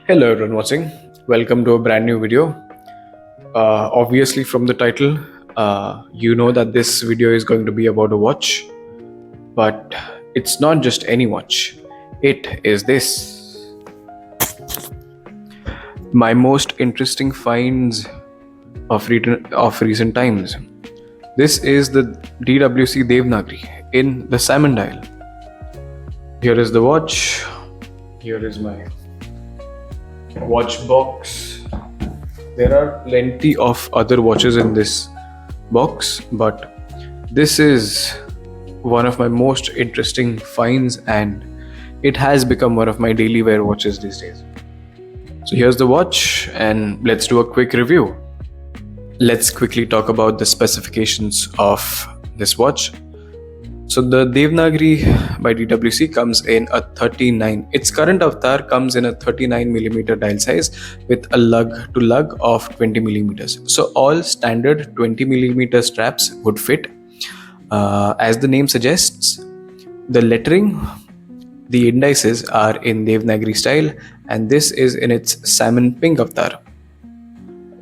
Hello everyone watching. Welcome to a brand new video. Obviously from the title, you know that this video is going to be about a watch, but it's not just any watch. It is this. My most interesting finds of recent times. This is the DWC devnagri in the salmon dial. Here is the watch. Here is my watch box. There are plenty of other watches in this box, but this is one of my most interesting finds and it has become one of my daily wear watches these days. So here's the watch and let's do a quick review. Let's quickly talk about the specifications of this watch. So the Devnagri by DWC comes in a 39. Its current avatar comes in a 39mm dial size with a lug to lug of 20mm. So all standard 20mm straps would fit. As the name suggests, the lettering, the indices are in Devnagri style, and this is in its salmon pink avatar.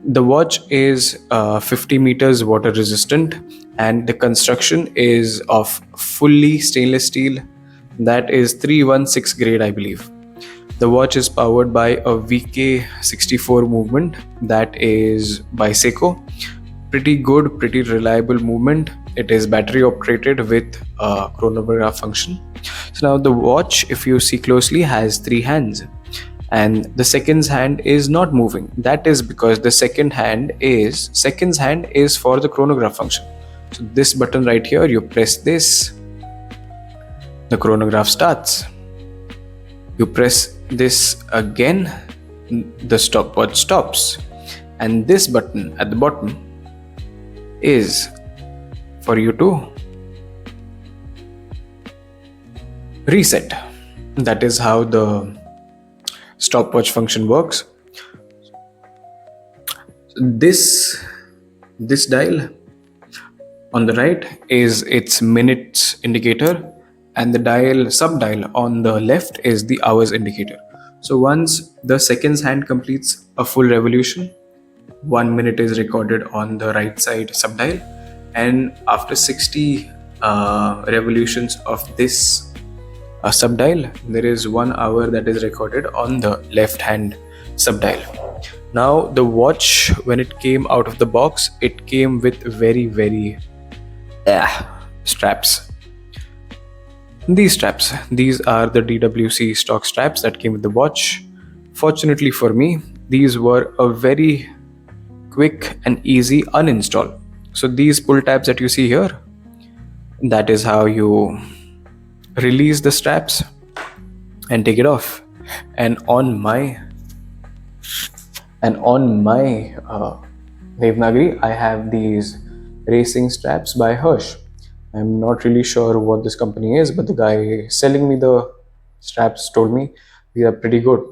The watch is 50 meters water resistant and the construction is of fully stainless steel, that is 316 grade I believe. The watch is powered by a VK64 movement, that is by Seiko. Pretty good, pretty reliable movement. It is battery operated with a chronograph function. So now the watch, if you see closely, has 3 hands. And the seconds hand is not moving. That is because the seconds hand is for the chronograph function. So this button right here, you press this, the chronograph starts. You press this again, the stopwatch stops. And this button at the bottom is for you to reset. That is how the stopwatch function works. This dial on the right is its minutes indicator, and the sub dial on the left is the hours indicator. So once the seconds hand completes a full revolution, 1 minute is recorded on the right side sub dial, and after 60 revolutions of this subdial, there is 1 hour that is recorded on the left hand subdial. Now the watch, when it came out of the box, it came with very straps. These are the DWC stock straps that came with the watch. Fortunately for me, these were a very quick and easy uninstall. So these pull tabs that you see here, that is how you release the straps and take it off. And on my Devnagri, I have these racing straps by Hirsch. I'm not really sure what this company is, but the guy selling me the straps told me these are pretty good.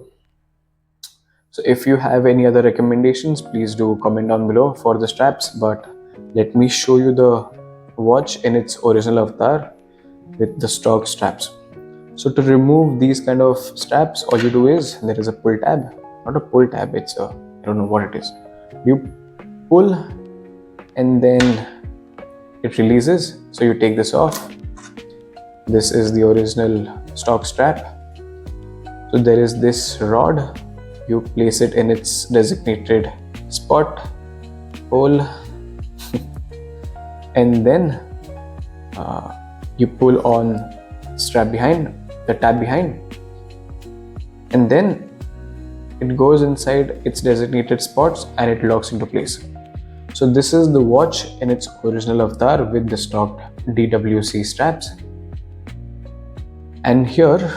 So if you have any other recommendations, please do comment down below for the straps, but let me show you the watch in its original avatar with the stock straps. So to remove these kind of straps, all you do is, there is a pull tab, not a pull tab, it's a, I don't know what it is. You pull and then it releases. So you take this off. This is the original stock strap. So there is this rod. You place it in its designated spot, pull, and then you pull on strap behind, the tab behind, and then it goes inside its designated spots and it locks into place. So this is the watch in its original avatar with the stock DWC straps, and here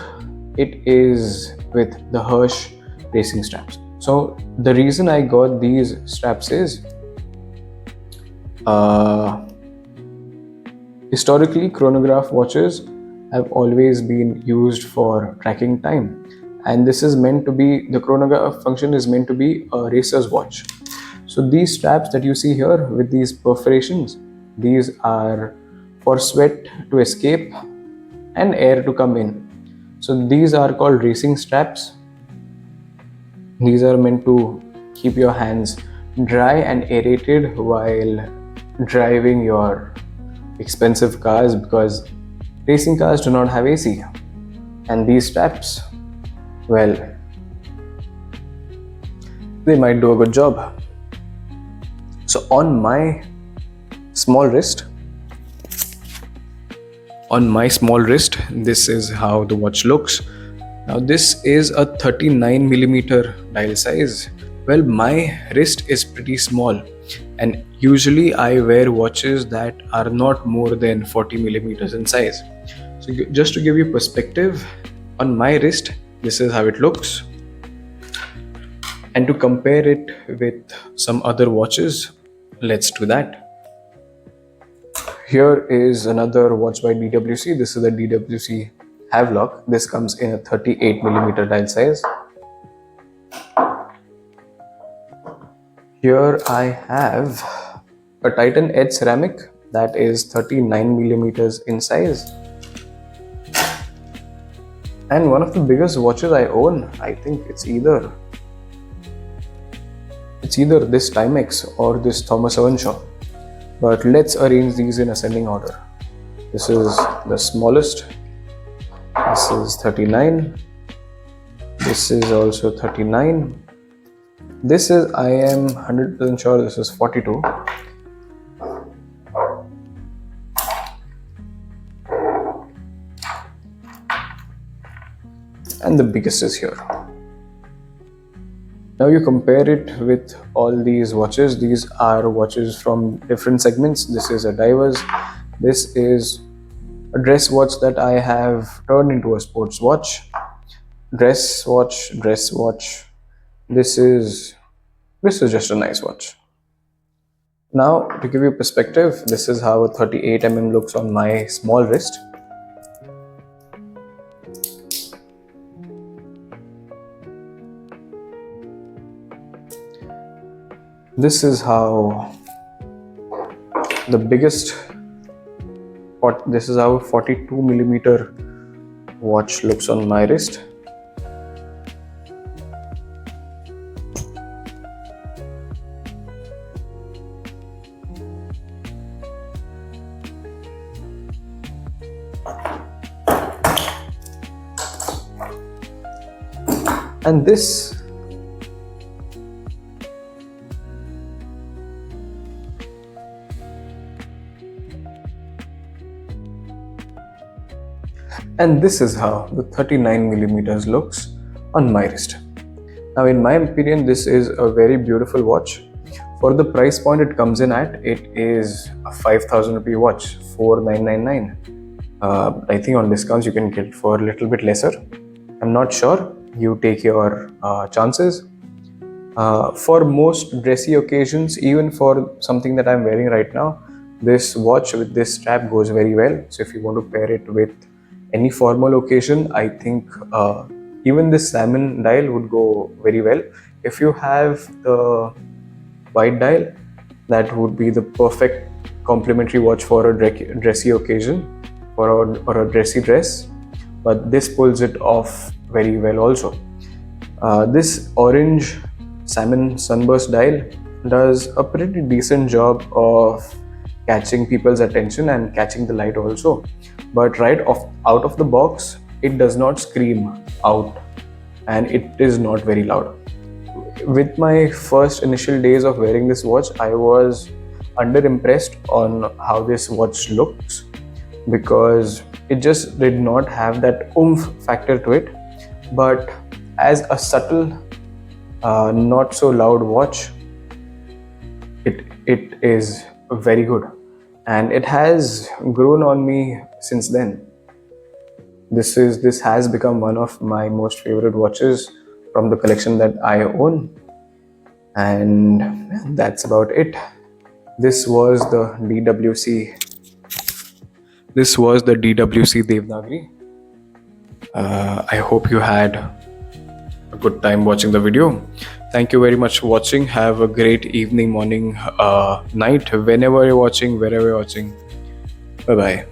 it is with the Hirsch racing straps. So the reason I got these straps is historically, chronograph watches have always been used for tracking time, and this is meant to be, the chronograph function is meant to be a racer's watch. So these straps that you see here with these perforations, these are for sweat to escape and air to come in. So these are called racing straps, These are meant to keep your hands dry and aerated while driving your expensive cars, because racing cars do not have AC. And these straps, well, they might do a good job. So on my small wrist, this is how the watch looks. Now this is a 39mm dial size. Well, my wrist is pretty small, and usually I wear watches that are not more than 40mm in size. So just to give you perspective, on my wrist, this is how it looks. And to compare it with some other watches, let's do that. Here is another watch by DWC. This is the DWC Havelock. This comes in a 38mm dial size. Here I have a Titan Edge ceramic that is 39mm in size. And one of the biggest watches I own, I think it's either this Timex or this Thomas Earnshaw. But let's arrange these in ascending order. This is the smallest. This is 39. This is also 39. This is, I am 100% sure this is 42. And the biggest is here. Now you compare it with all these watches. These are watches from different segments. This is a diver's. This is a dress watch that I have turned into a sports watch. Dress watch. This is just a nice watch. Now to give you perspective, this is how a 38mm looks on my small wrist. This is how the biggest, this is how a 42mm watch looks on my wrist. And this is how the 39mm looks on my wrist. Now in my opinion, this is a very beautiful watch. For the price point it comes in at, it is a 5,000 rupee watch, 4,999. I think on discounts you can get it for a little bit lesser. I'm not sure, you take your chances. For most dressy occasions, even for something that I'm wearing right now, this watch with this strap goes very well. So if you want to pair it with any formal occasion, I think even this salmon dial would go very well. If you have the white dial, that would be the perfect complementary watch for a dressy occasion or a dressy dress. But this pulls it off very well also. This orange salmon sunburst dial does a pretty decent job of catching people's attention and catching the light also. But out of the box, it does not scream out and it is not very loud. With my first initial days of wearing this watch, I was underimpressed on how this watch looks, because it just did not have that oomph factor to it. But as a subtle, not so loud watch, it is very good, and it has grown on me since then. This has become one of my most favorite watches from the collection that I own, and that's about it. This was the DWC Devnagri. I hope you had a good time watching the video. Thank you very much for watching. Have a great evening, morning, night, whenever you're watching, wherever you're watching. Bye bye.